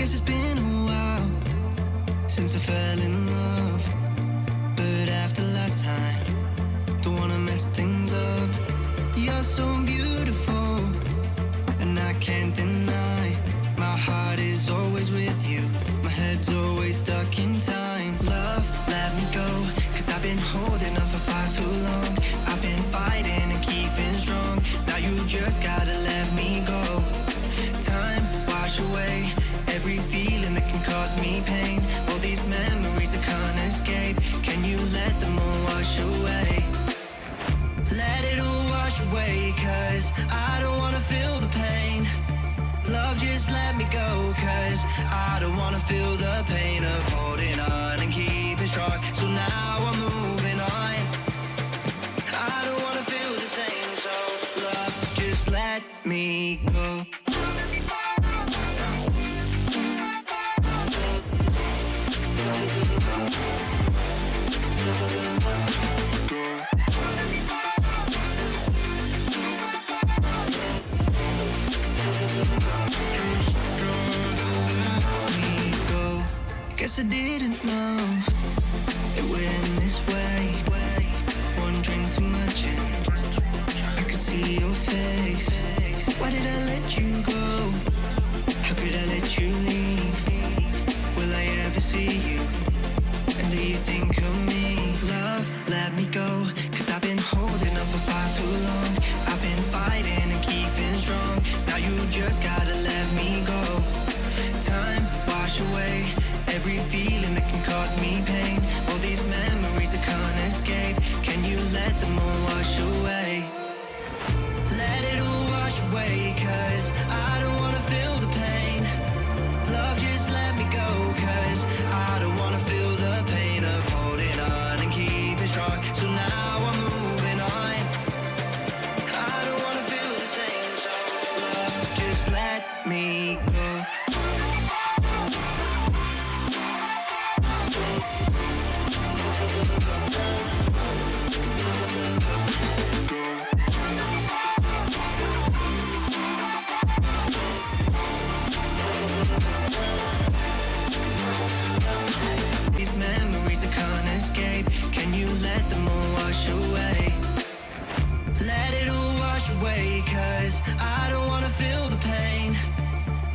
Guess it's been a while since I fell in love, but after last time, don't wanna mess things up. You're so beautiful, and I can't deny. My heart is always with you, my head's always stuck in time. Love, let me go, cause I've been holding on for far too long. I've been fighting and keeping strong, now you just gotta let me go. Time, wash away every feeling that can cause me pain. All these memories I can't escape, can you let them all wash away? Let it all wash away, cause I don't wanna feel the pain. Love, just let me go, cause I don't wanna feel the pain of holding on and keeping strong. So now I'm moving on, I don't wanna feel the same. So love, just let me go. Guess I didn't know it would end this way. One drink too much and I could see your face. Why did I let you go? How could I let you leave? Will I ever see you? And do you think of me? Love, let me go, cause I've been holding on for far too long. I've been fighting and keeping strong, now you just gotta let me go. Time, wash away every feeling that can cause me pain. All these memories I can't escape, can you let them all wash away? Let it all wash away, cause I don't wanna feel the pain. Love, just let me go, cause I don't wanna feel the pain of holding on and keeping strong. So now I'm moving on, I don't wanna feel the same. So love, just let me go. These memories I can't escape, can you let them all wash away? Let it all wash away, cause I don't wanna feel the pain.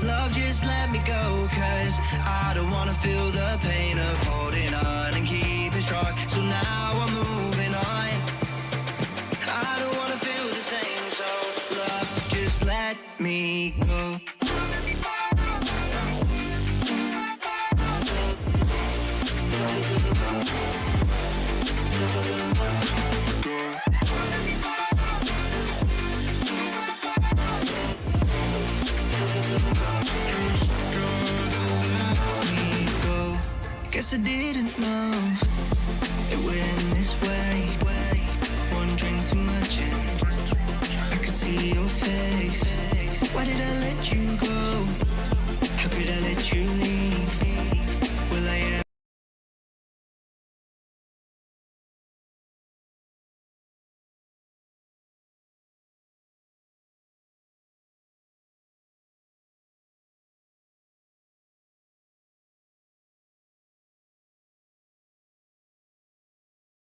Love, just let me go, cause I don't wanna feel the pain of holding on and keeping strong. So now I'm moving on, I don't wanna feel the same. So love, just let me go. Guess I didn't know it would end this way.